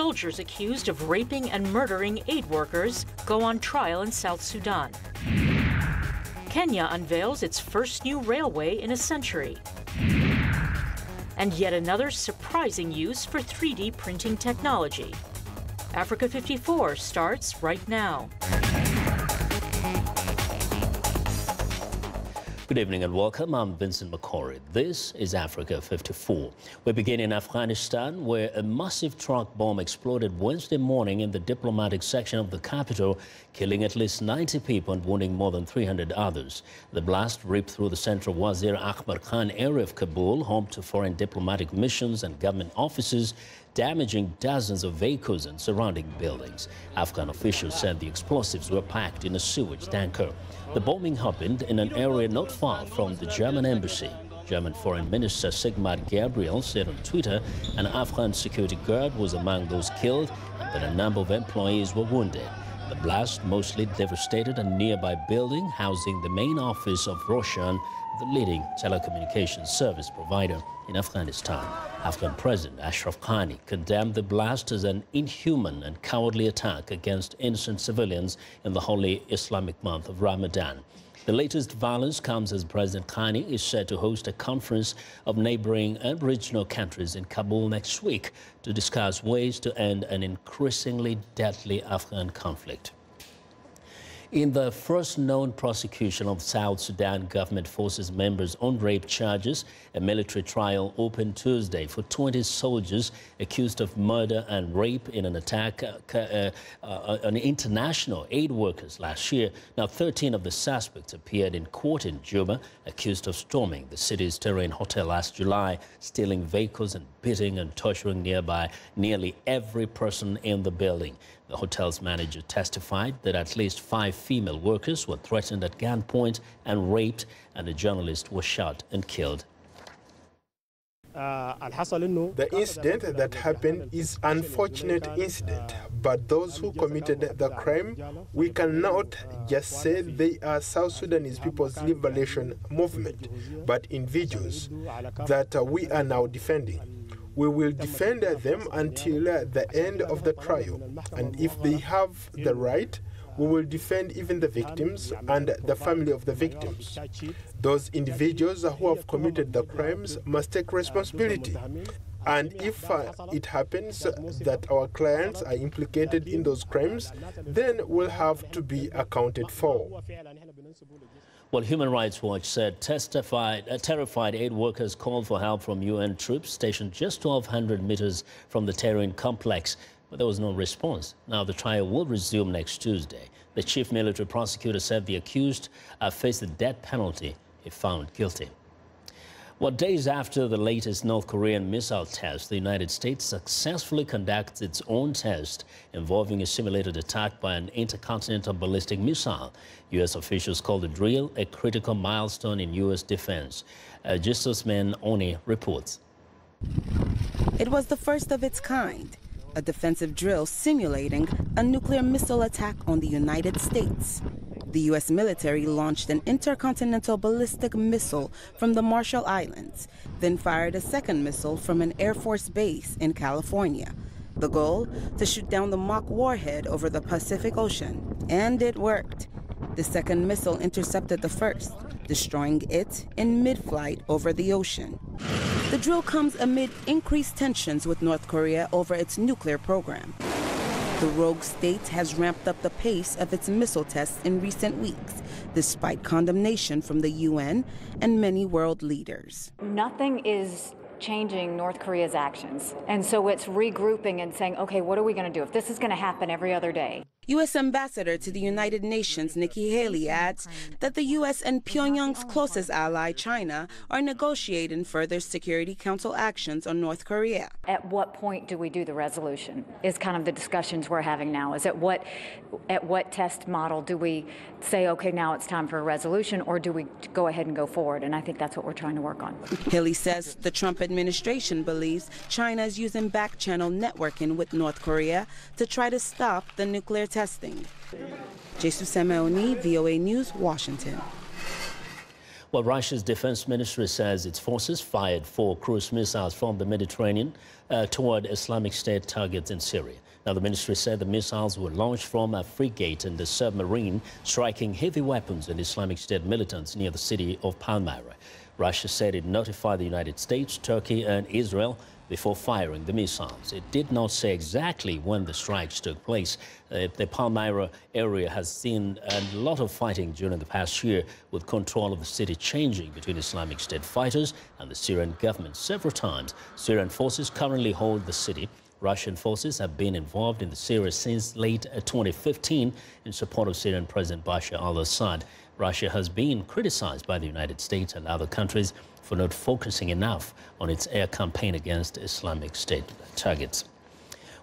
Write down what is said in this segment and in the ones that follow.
Soldiers accused of raping and murdering aid workers go on trial in South Sudan. Kenya unveils its first new railway in a century. And yet another surprising use for 3D printing technology. Africa 54 starts right now. Good evening and welcome. I'm Vincent Makori. This is Africa 54. We begin in Afghanistan, where a massive truck bomb exploded Wednesday morning in the diplomatic section of the capital, killing at least 90 people and wounding more than 300 others. The blast ripped through the central Wazir Akbar Khan area of Kabul, home to foreign diplomatic missions and government offices, damaging dozens of vehicles and surrounding buildings. Afghan officials said the explosives were packed in a sewage tanker. The bombing happened in an area not far from the German embassy. German Foreign Minister Sigmar Gabriel said on Twitter an Afghan security guard was among those killed and that a number of employees were wounded. The blast mostly devastated a nearby building housing the main office of Roshan, the leading telecommunications service provider in Afghanistan. Afghan President Ashraf Ghani condemned the blast as an inhuman and cowardly attack against innocent civilians in the holy Islamic month of Ramadan. The latest violence comes as President Ghani is set to host a conference of neighboring and regional countries in Kabul next week to discuss ways to end an increasingly deadly Afghan conflict. In the first known prosecution of South Sudan government forces members on rape charges, a military trial opened Tuesday for 20 soldiers accused of murder and rape in an attack on international aid workers last year. Now, 13 of the suspects appeared in court in Juba, accused of storming the city's Terrain Hotel last July, stealing vehicles and beating and torturing nearly every person in the building. The hotel's manager testified that at least 5 female workers were threatened at gunpoint and raped, and a journalist was shot and killed. The incident that happened is an unfortunate incident, but those who committed the crime, we cannot just say they are South Sudanese People's Liberation Movement, but individuals that we are now defending. We will defend them until the end of the trial, and if they have the right, we will defend even the victims and the family of the victims. Those individuals who have committed the crimes must take responsibility. And if it happens that our clients are implicated in those crimes, then we'll have to be accounted for. Well, Human Rights Watch said terrified aid workers called for help from UN troops stationed just 1,200 meters from the Terrain complex, but there was no response. Now, the trial will resume next Tuesday. The chief military prosecutor said the accused face the death penalty if found guilty. Well, days after the latest North Korean missile test, the United States successfully conducts its own test involving a simulated attack by an intercontinental ballistic missile. U.S. officials call the drill a critical milestone in U.S. defense. Justus Man Oni reports. It was the first of its kind, a defensive drill simulating a nuclear missile attack on the United States. The U.S. military launched an intercontinental ballistic missile from the Marshall Islands, then fired a second missile from an Air Force base in California. The goal? To shoot down the mock warhead over the Pacific Ocean. And it worked. The second missile intercepted the first, destroying it in mid-flight over the ocean. The drill comes amid increased tensions with North Korea over its nuclear program. The rogue state has ramped up the pace of its missile tests in recent weeks, despite condemnation from the UN and many world leaders. Nothing is changing North Korea's actions. And so it's regrouping and saying, okay, what are we going to do if this is going to happen every other day? U.S. Ambassador to the United Nations Nikki Haley adds that the U.S. and Pyongyang's closest ally, China, are negotiating further Security Council actions on North Korea. At what point do we do the resolution is kind of the discussions we're having now. Is at what test model do we say, okay, now it's time for a resolution, or do we go ahead and go forward? And I think that's what we're trying to work on. Haley says the Trump administration believes China is using back-channel networking with North Korea to try to stop the nuclear testing. Jesus Meoni, VOA News, Washington. Well, Russia's defense ministry says its forces fired 4 cruise missiles from the Mediterranean toward Islamic State targets in Syria. Now, the ministry said the missiles were launched from a frigate and a submarine, striking heavy weapons and Islamic State militants near the city of Palmyra. Russia said it notified the United States, Turkey and Israel before firing the missiles. It did not say exactly when the strikes took place. The Palmyra area has seen a lot of fighting during the past year, with control of the city changing between Islamic State fighters and the Syrian government several times. Syrian forces currently hold the city. Russian forces have been involved in the Syria since late 2015 in support of Syrian President Bashar al-Assad. Russia has been criticized by the United States and other countries for not focusing enough on its air campaign against Islamic State targets.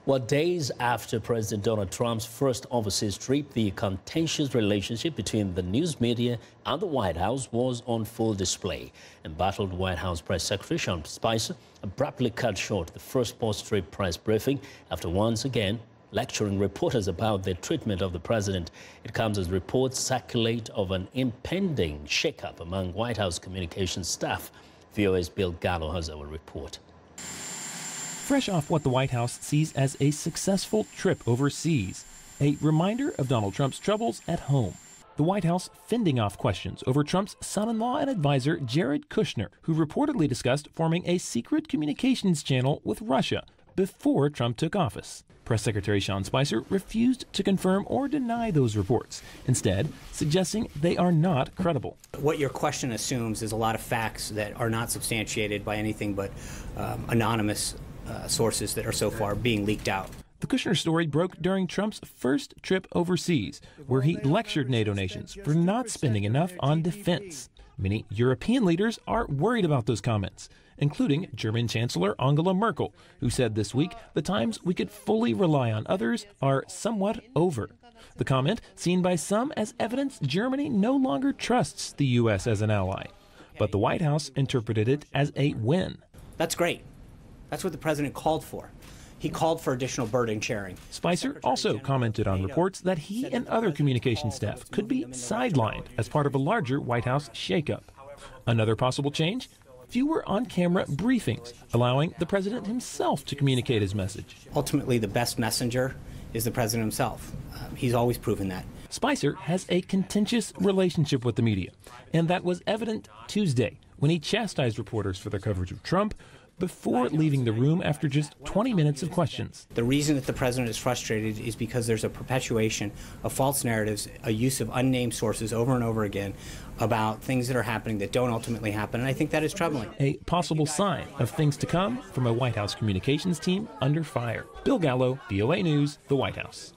Well, days after President Donald Trump's first overseas trip, the contentious relationship between the news media and the White House was on full display. Embattled White House Press Secretary Sean Spicer abruptly cut short the first post-trip press briefing after once again lecturing reporters about their treatment of the president. It comes as reports circulate of an impending shakeup among White House communications staff. VOA's Bill Gallo has our report. Fresh off what the White House sees as a successful trip overseas, a reminder of Donald Trump's troubles at home. The White House fending off questions over Trump's son-in-law and advisor Jared Kushner, who reportedly discussed forming a secret communications channel with Russia before Trump took office. Press Secretary Sean Spicer refused to confirm or deny those reports, instead suggesting they are not credible. What your question assumes is a lot of facts that are not substantiated by anything but anonymous sources that are so far being leaked out. The Kushner story broke during Trump's first trip overseas, where he lectured NATO nations for not spending enough on defense. Many European leaders are worried about those comments, including German Chancellor Angela Merkel, who said this week the times we could fully rely on others are somewhat over. The comment seen by some as evidence Germany no longer trusts the U.S. as an ally. But the White House interpreted it as a win. That's great. That's what the president called for. He called for additional burden sharing. Spicer also commented on reports that he and other communication staff could be sidelined as part of a larger White House shakeup. Another possible change? Fewer on-camera briefings, allowing the president himself to communicate his message. Ultimately, the best messenger is the president himself. He's always proven that. Spicer has a contentious relationship with the media, and that was evident Tuesday when he chastised reporters for their coverage of Trump before leaving the room after just 20 minutes of questions. The reason that the president is frustrated is because there's a perpetuation of false narratives, a use of unnamed sources over and over again about things that are happening that don't ultimately happen, and I think that is troubling. A possible sign of things to come from a White House communications team under fire. Bill Gallo, VOA News, the White House.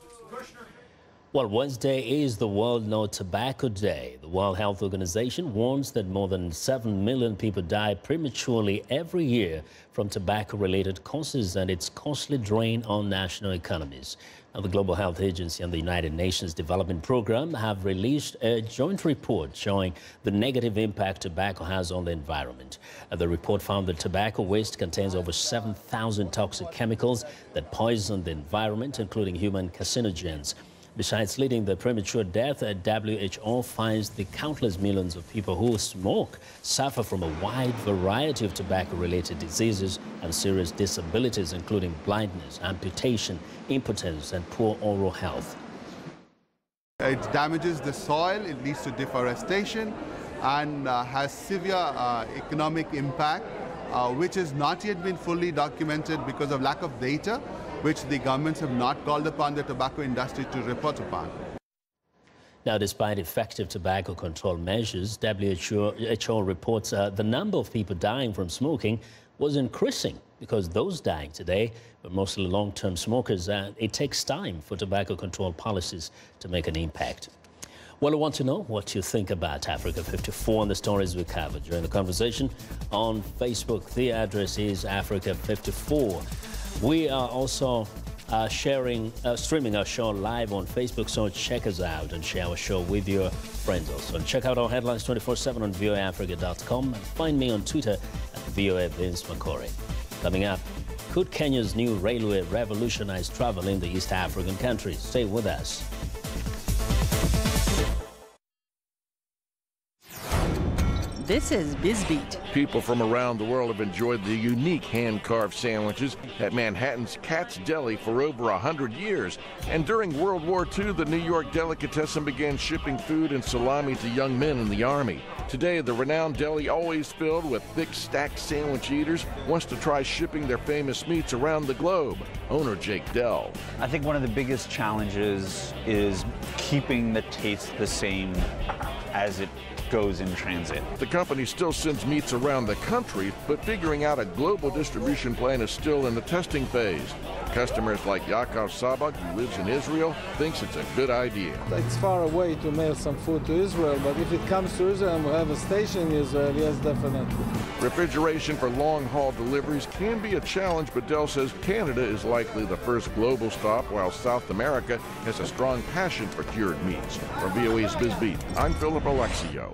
Well, Wednesday is the World No Tobacco Day. The World Health Organization warns that more than 7 million people die prematurely every year from tobacco-related causes and its costly drain on national economies. Now, the Global Health Agency and the United Nations Development Program have released a joint report showing the negative impact tobacco has on the environment. The report found that tobacco waste contains over 7,000 toxic chemicals that poison the environment, including human carcinogens. Besides leading to premature death, WHO finds the countless millions of people who smoke suffer from a wide variety of tobacco-related diseases and serious disabilities, including blindness, amputation, impotence, and poor oral health. It damages the soil, it leads to deforestation, and has severe economic impact, which has not yet been fully documented because of lack of data, which the governments have not called upon the tobacco industry to report upon. Now, despite effective tobacco control measures, WHO reports the number of people dying from smoking was increasing because those dying today were mostly long-term smokers, and it takes time for tobacco control policies to make an impact. Well, I want to know what you think about Africa 54 and the stories we covered during the conversation on Facebook. The address is Africa 54. We are also streaming our show live on Facebook, so check us out and share our show with your friends also. And check out our headlines 24/7 on voaafrica.com and find me on Twitter at VOA Vince Makori. Coming up, could Kenya's new railway revolutionize travel in the East African countries? Stay with us. This is BizBeat. People from around the world have enjoyed the unique hand-carved sandwiches at Manhattan's Cat's Deli for over 100 years. And during World War II, the New York delicatessen began shipping food and salami to young men in the Army. Today, the renowned deli, always filled with thick, stacked sandwich eaters, wants to try shipping their famous meats around the globe. Owner Jake Dell. I think one of the biggest challenges is keeping the taste the same as it goes in transit. The company still sends meats around the country, but figuring out a global distribution plan is still in the testing phase. Customers like Yakov Sabak, who lives in Israel, thinks it's a good idea. It's far away to mail some food to Israel, but if it comes to Israel and we have a station in Israel, yes, definitely. Refrigeration for long-haul deliveries can be a challenge, but Dell says Canada is likely the first global stop, while South America has a strong passion for cured meats. For VOA's BizBeat, I'm Philip Alexio.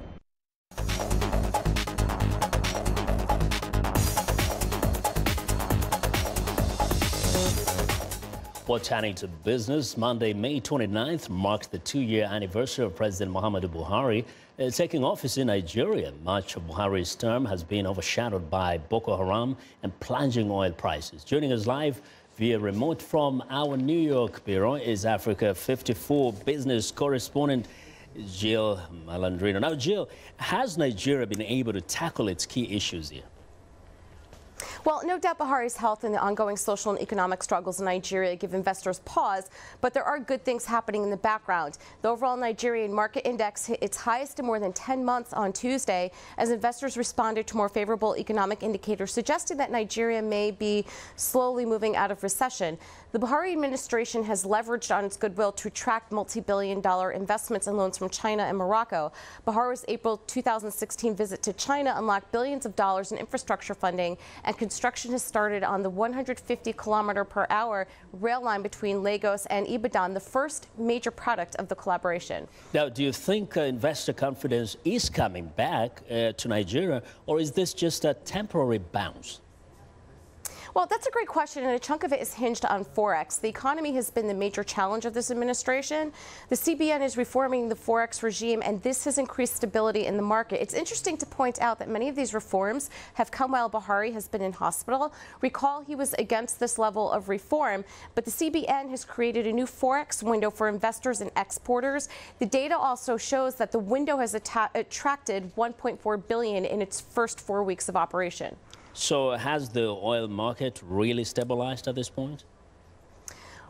Well, turning to business, Monday, May 29th marks the 2-year anniversary of President Muhammadu Buhari taking office in Nigeria. Much of Buhari's term has been overshadowed by Boko Haram and plunging oil prices. Joining us live via remote from our New York bureau is Africa 54 business correspondent Jill Malandrino. Now, Jill, has Nigeria been able to tackle its key issues here? Well, no doubt Buhari's health and the ongoing social and economic struggles in Nigeria give investors pause, but there are good things happening in the background. The overall Nigerian market index hit its highest in more than 10 months on Tuesday as investors responded to more favorable economic indicators suggesting that Nigeria may be slowly moving out of recession. The Buhari administration has leveraged on its goodwill to attract multi-billion-dollar investments and loans from China and Morocco. Buhari's April 2016 visit to China unlocked billions of dollars in infrastructure funding, and construction has started on the 150-kilometer-per-hour rail line between Lagos and Ibadan, the first major product of the collaboration. Now, do you think investor confidence is coming back to Nigeria, or is this just a temporary bounce? Well, that's a great question, and a chunk of it is hinged on Forex. The economy has been the major challenge of this administration. The CBN is reforming the Forex regime, and this has increased stability in the market. It's interesting to point out that many of these reforms have come while Buhari has been in hospital. Recall he was against this level of reform, but the CBN has created a new Forex window for investors and exporters. The data also shows that the window has attracted $1.4 billion in its first 4 weeks of operation. So has the oil market really stabilized at this point?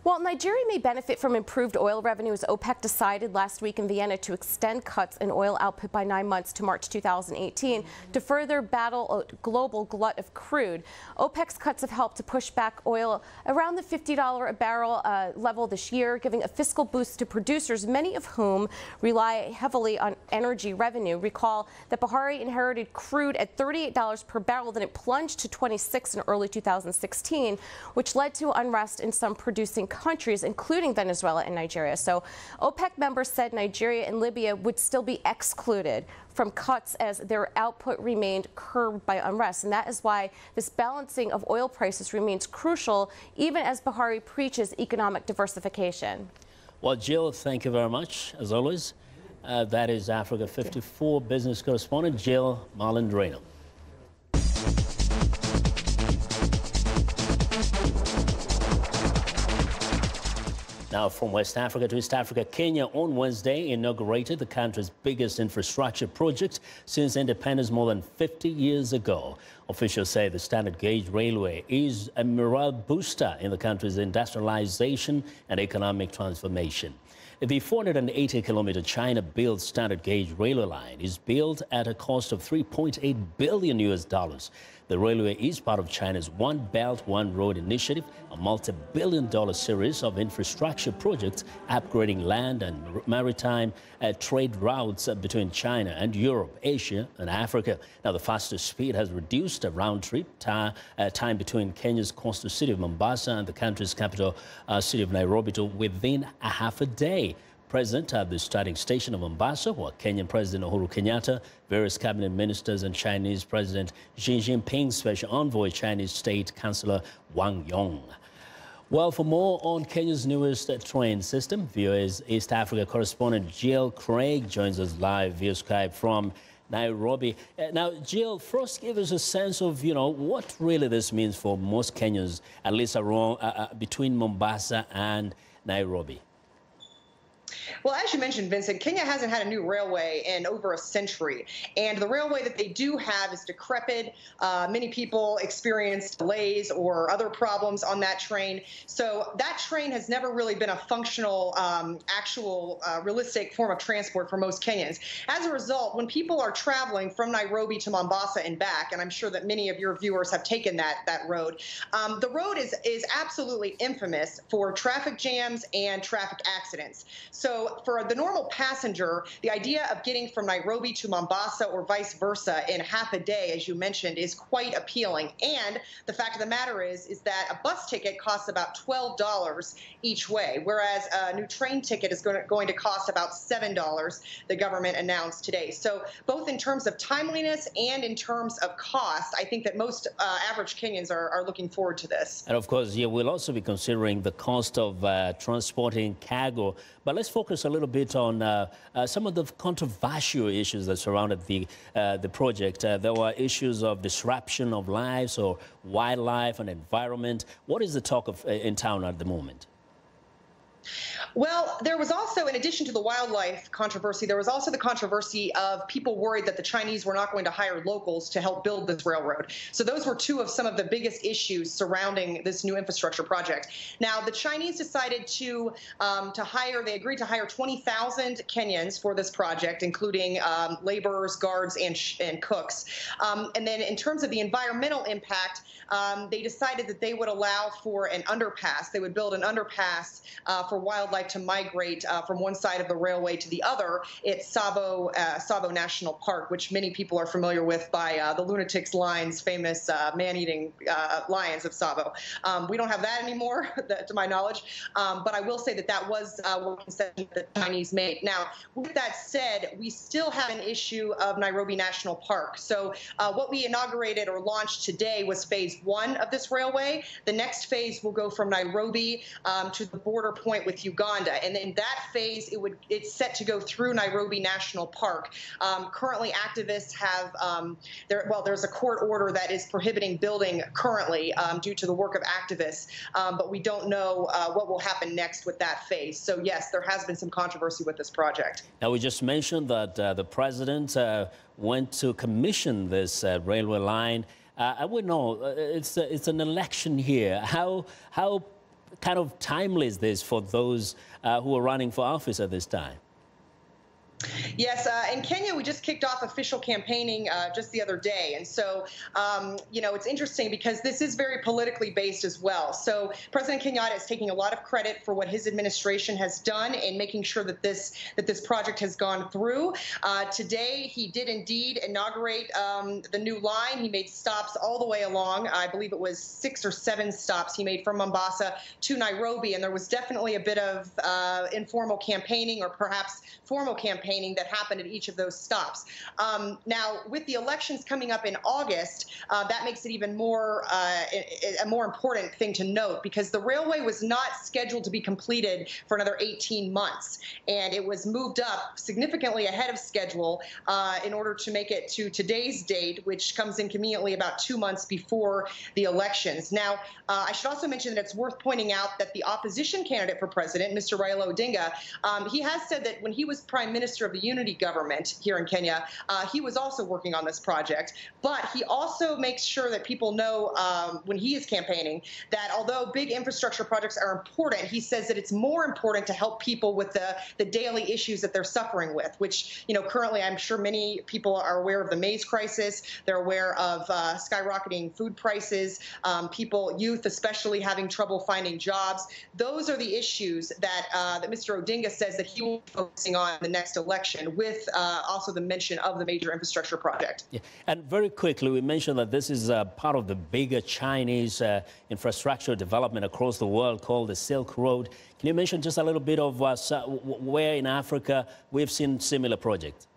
Well, Nigeria may benefit from improved oil revenue as OPEC decided last week in Vienna to extend cuts in oil output by 9 months to March 2018 to further battle a global glut of crude. OPEC's cuts have helped to push back oil around the $50 a barrel level this year, giving a fiscal boost to producers, many of whom rely heavily on energy revenue. Recall that Buhari inherited crude at $38 per barrel, then it plunged to $26 in early 2016, which led to unrest in some producing countries, including Venezuela and Nigeria. So OPEC members said Nigeria and Libya would still be excluded from cuts as their output remained curbed by unrest. And that is why this balancing of oil prices remains crucial, even as Buhari preaches economic diversification. Well, Jill, thank you very much, as always. That is Africa 54 business correspondent Jill Malandrino. Now, from West Africa to East Africa, Kenya on Wednesday inaugurated the country's biggest infrastructure project since independence more than 50 years ago. Officials say the standard gauge railway is a morale booster in the country's industrialization and economic transformation. The 480-kilometer China-built standard gauge railway line is built at a cost of $3.8 billion US. The railway is part of China's One Belt, One Road initiative, a multi-billion-dollar series of infrastructure projects upgrading land and maritime trade routes between China and Europe, Asia and Africa. Now, the faster speed has reduced a round-trip time between Kenya's coastal city of Mombasa and the country's capital city of Nairobi to within a half a day. Present at the starting station of Mombasa were Kenyan President Uhuru Kenyatta, various cabinet ministers, and Chinese President Xi Jinping's special envoy, Chinese State Councillor Wang Yong. Well, for more on Kenya's newest train system, VOA's East Africa correspondent Jill Craig joins us live via Skype from Nairobi. Now, Jill, first give us a sense of, what really this means for most Kenyans, at least around between Mombasa and Nairobi. Well, as you mentioned, Vincent, Kenya hasn't had a new railway in over a century. And the railway that they do have is decrepit. Many people experience delays or other problems on that train. So that train has never really been a functional, realistic form of transport for most Kenyans. As a result, when people are traveling from Nairobi to Mombasa and back, and I'm sure that many of your viewers have taken that road, the road is absolutely infamous for traffic jams and traffic accidents. So for the normal passenger, the idea of getting from Nairobi to Mombasa or vice versa in half a day, as you mentioned, is quite appealing. And the fact of the matter is that a bus ticket costs about $12 each way, whereas a new train ticket is going to cost about $7, the government announced today. So both in terms of timeliness and in terms of cost, I think that most average Kenyans are looking forward to this. And of course, yeah, we'll also be considering the cost of transporting cargo. But let's focus a little bit on some of the controversial issues that surrounded the project. There were issues of disruption of lives or wildlife and environment. What is the talk of in town at the moment? Well, there was also, in addition to the wildlife controversy, there was also the controversy of people worried that the Chinese were not going to hire locals to help build this railroad. So those were two of some of the biggest issues surrounding this new infrastructure project. Now, the Chinese decided to they agreed to hire 20,000 Kenyans for this project, including laborers, guards, and cooks. And then in terms of the environmental impact, they decided that they would allow for an underpass. They would build an underpass for wildlife to migrate from one side of the railway to the other. It's Tsavo National Park, which many people are familiar with by the Lunatics Lions, famous man-eating lions of Tsavo. We don't have that anymore, to my knowledge, but I will say that was one concession that the Chinese made. Now, with that said, we still have an issue of Nairobi National Park. So what we inaugurated or launched today was phase 1 of this railway. The next phase will go from Nairobi to the border point with Uganda, and in that phase, it's set to go through Nairobi National Park. Currently, activists have there's a court order that is prohibiting building currently due to the work of activists, but we don't know what will happen next with that phase. So yes, there has been some controversy with this project. Now, we just mentioned that the president went to commission this railway line. I would know it's an election here. How kind of timely is this for those who are running for office at this time? Yes, in Kenya, we just kicked off official campaigning just the other day. And so, it's interesting because this is very politically based as well. So President Kenyatta is taking a lot of credit for what his administration has done in making sure that this project has gone through. Today, he did indeed inaugurate the new line. He made stops all the way along. I believe it was 6 or 7 stops he made from Mombasa to Nairobi. And there was definitely a bit of informal campaigning or perhaps formal campaigning that happened at each of those stops. Now, with the elections coming up in August, that makes it even more a more important thing to note, because the railway was not scheduled to be completed for another 18 months, and it was moved up significantly ahead of schedule in order to make it to today's date, which comes in conveniently about 2 months before the elections. Now, I should also mention that it's worth pointing out that the opposition candidate for president, Mr. Raila Odinga, he has said that when he was Prime Minister of the Unity government here in Kenya, he was also working on this project. But he also makes sure that people know when he is campaigning that although big infrastructure projects are important, he says that it's more important to help people with the daily issues that they're suffering with, which, currently I'm sure many people are aware of the maize crisis. They're aware of skyrocketing food prices, youth especially having trouble finding jobs. Those are the issues that Mr. Odinga says that he will be focusing on in the next election, with also the mention of the major infrastructure project. Yeah. And very quickly, we mentioned that this is part of the bigger Chinese infrastructure development across the world called the Silk Road. Can you mention just a little bit of where in Africa we've seen similar projects?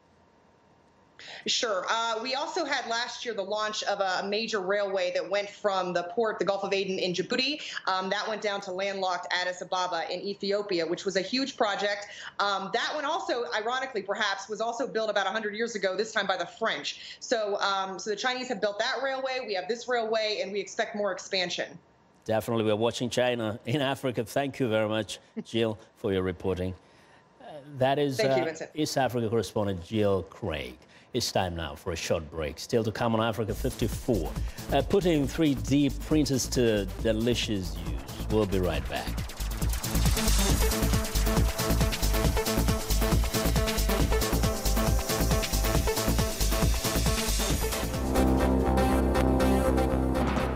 Sure. We also had last year the launch of a major railway that went from the port, the Gulf of Aden in Djibouti. That went down to landlocked Addis Ababa in Ethiopia, which was a huge project. That one also, ironically perhaps, was also built about 100 years ago, this time by the French. So, so the Chinese have built that railway, we have this railway, and we expect more expansion. Definitely. We're watching China in Africa. Thank you very much, Jill, for your reporting. That is Thank you, Vincent. East Africa correspondent Jill Craig. It's time now for a short break. Still to come on Africa 54. Putting 3D printers to delicious use. We'll be right back.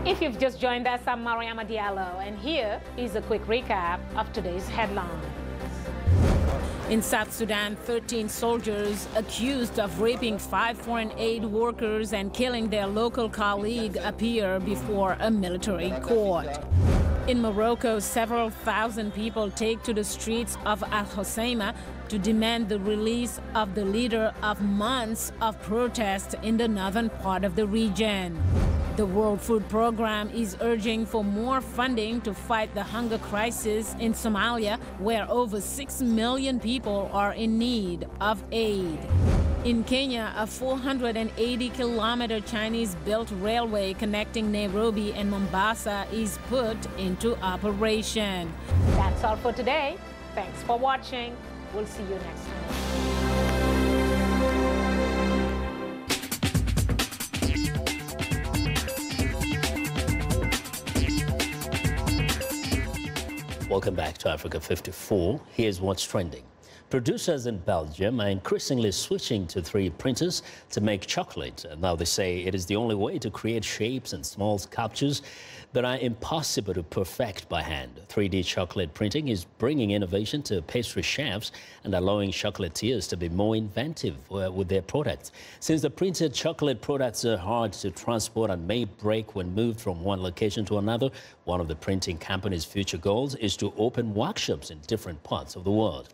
If you've just joined us, I'm Mariama Diallo, and here is a quick recap of today's headlines. In South Sudan, 13 soldiers accused of raping 5 foreign aid workers and killing their local colleague appear before a military court. In Morocco, several thousand people take to the streets of Al Hoceima to demand the release of the leader of months of protest in the northern part of the region. The World Food Programme is urging for more funding to fight the hunger crisis in Somalia, where over 6 million people are in need of aid. In Kenya, a 480-kilometer Chinese-built railway connecting Nairobi and Mombasa is put into operation. That's all for today. Thanks for watching. We'll see you next time. Welcome back to Africa 54. Here's what's trending. Producers in Belgium are increasingly switching to 3D printers to make chocolate. Now they say it is the only way to create shapes and small sculptures that are impossible to perfect by hand. 3D chocolate printing is bringing innovation to pastry chefs and allowing chocolatiers to be more inventive with their products. Since the printed chocolate products are hard to transport and may break when moved from one location to another, one of the printing company's future goals is to open workshops in different parts of the world.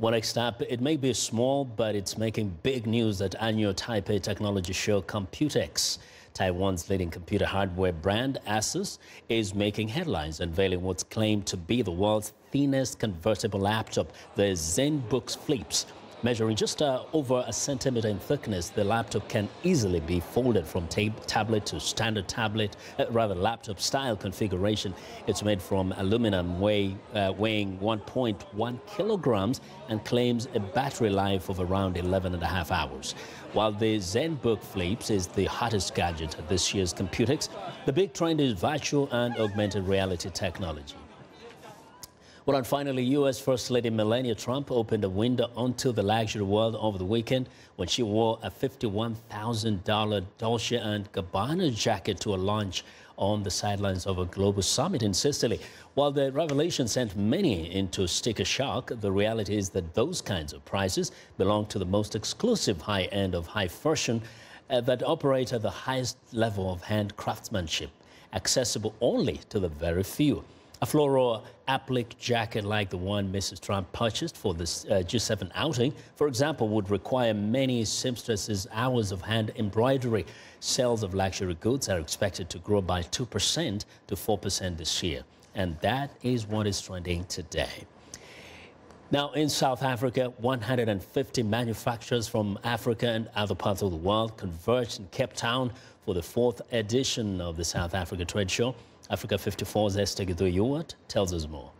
Well, next up, it may be small, but it's making big news at annual Taipei technology show Computex. Taiwan's leading computer hardware brand, Asus, is making headlines, unveiling what's claimed to be the world's thinnest convertible laptop, the ZenBook Flips. Measuring just over a centimeter in thickness, the laptop can easily be folded from tablet to standard tablet, laptop-style configuration. It's made from aluminum, weighing 1.1 kilograms and claims a battery life of around 11.5 hours. While the ZenBook Flips is the hottest gadget at this year's Computex, the big trend is virtual and augmented reality technology. Well, and finally, U.S. First Lady Melania Trump opened a window onto the luxury world over the weekend when she wore a $51,000 Dolce & Gabbana jacket to a launch on the sidelines of a global summit in Sicily. While the revelation sent many into sticker shock, the reality is that those kinds of prices belong to the most exclusive high end of high fashion that operate at the highest level of hand craftsmanship, accessible only to the very few. A floral applique jacket like the one Mrs. Trump purchased for this G7 outing, for example, would require many seamstresses' hours of hand embroidery. Sales of luxury goods are expected to grow by 2% to 4% this year. And that is what is trending today. Now, in South Africa, 150 manufacturers from Africa and other parts of the world converged in Cape Town for the 4th edition of the South Africa Trade Show. Africa 54's Esther Githu-Ewart tells us more.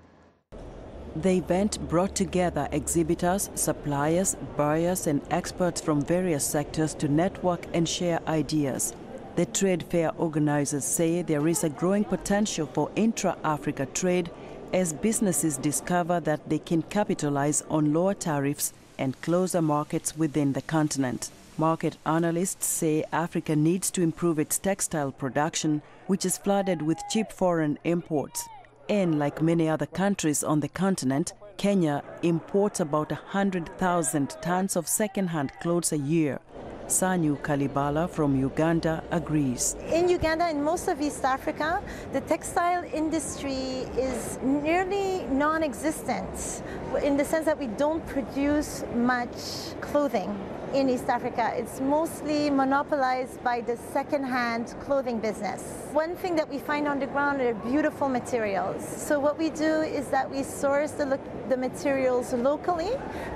The event brought together exhibitors, suppliers, buyers and experts from various sectors to network and share ideas. The trade fair organizers say there is a growing potential for intra-Africa trade as businesses discover that they can capitalize on lower tariffs and closer markets within the continent. Market analysts say Africa needs to improve its textile production, which is flooded with cheap foreign imports. And like many other countries on the continent, Kenya imports about 100,000 tons of second-hand clothes a year. Sanyu Kalibala from Uganda agrees. In Uganda and most of East Africa, the textile industry is nearly non-existent in the sense that we don't produce much clothing. in East Africa. It's mostly monopolized by the second-hand clothing business. One thing that we find on the ground are beautiful materials. So what we do is that we source the materials locally,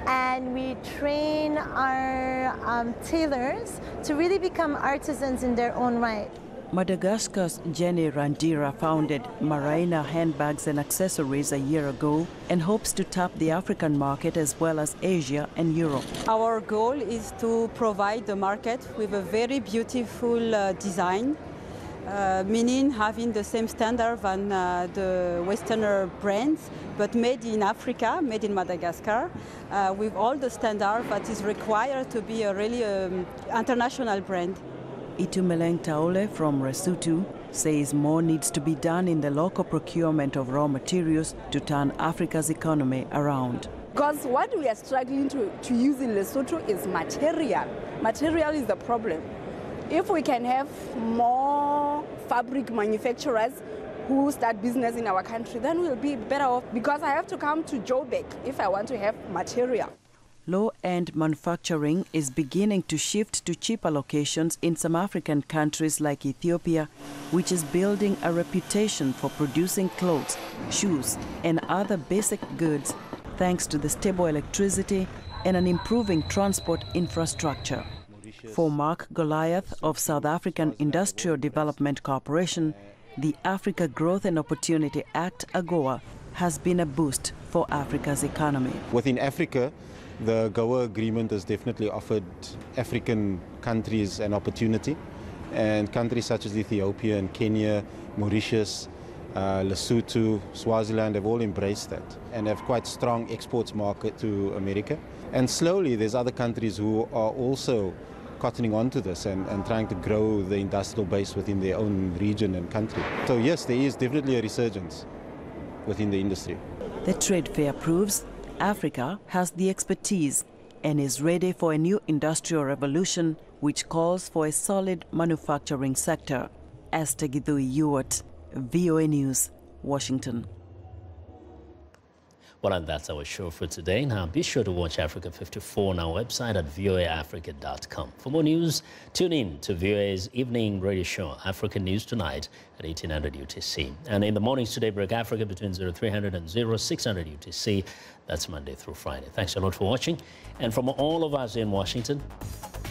and we train our tailors to really become artisans in their own right. Madagascar's Jenny Randira founded Maraina Handbags and Accessories a year ago and hopes to tap the African market as well as Asia and Europe. Our goal is to provide the market with a very beautiful design, meaning having the same standard than the Westerner brands, but made in Africa, made in Madagascar, with all the standards that is required to be a really international brand. Itumeleng Taole from Lesotho says more needs to be done in the local procurement of raw materials to turn Africa's economy around. Because what we are struggling to use in Lesotho is material. Material is the problem. If we can have more fabric manufacturers who start business in our country, then we'll be better off, because I have to come to Joburg if I want to have material. Low-end manufacturing is beginning to shift to cheaper locations in some African countries like Ethiopia, which is building a reputation for producing clothes, shoes, and other basic goods thanks to the stable electricity and an improving transport infrastructure. For Mark Goliath of South African Industrial Development Corporation, the Africa Growth and Opportunity Act, AGOA, has been a boost for Africa's economy. Within Africa, the AGOA agreement has definitely offered African countries an opportunity, and countries such as Ethiopia and Kenya, Mauritius, Lesotho, Swaziland have all embraced that and have quite strong exports market to America. And slowly there's other countries who are also cottoning onto this and trying to grow the industrial base within their own region and country. So yes, there is definitely a resurgence within the industry. The trade fair proves Africa has the expertise and is ready for a new industrial revolution which calls for a solid manufacturing sector. Esther Githui-Ewart, VOA News, Washington. Well, and that's our show for today. Now, be sure to watch Africa 54 on our website at voaafrica.com. For more news, tune in to VOA's evening radio show, Africa News Tonight, at 1800 UTC. And in the mornings today, Break Africa between 0300 and 0600 UTC. That's Monday through Friday. Thanks a lot for watching. And from all of us in Washington,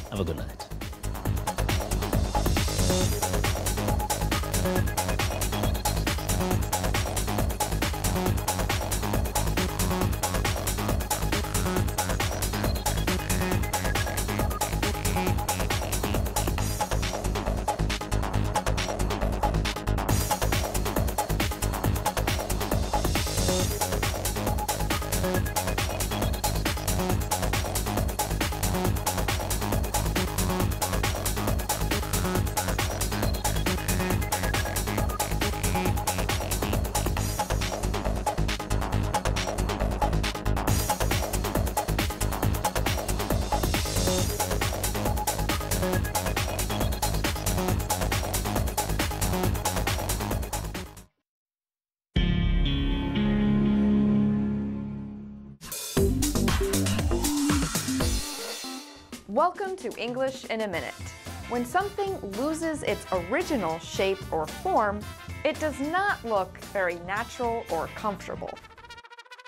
have a good night. Welcome to English in a Minute. When something loses its original shape or form, it does not look very natural or comfortable.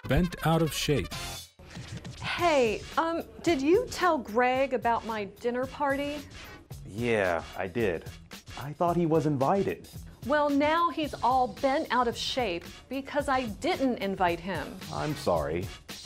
Bent out of shape. Hey, did you tell Greg about my dinner party? Yeah, I did. I thought he was invited. Well, now he's all bent out of shape because I didn't invite him. I'm sorry.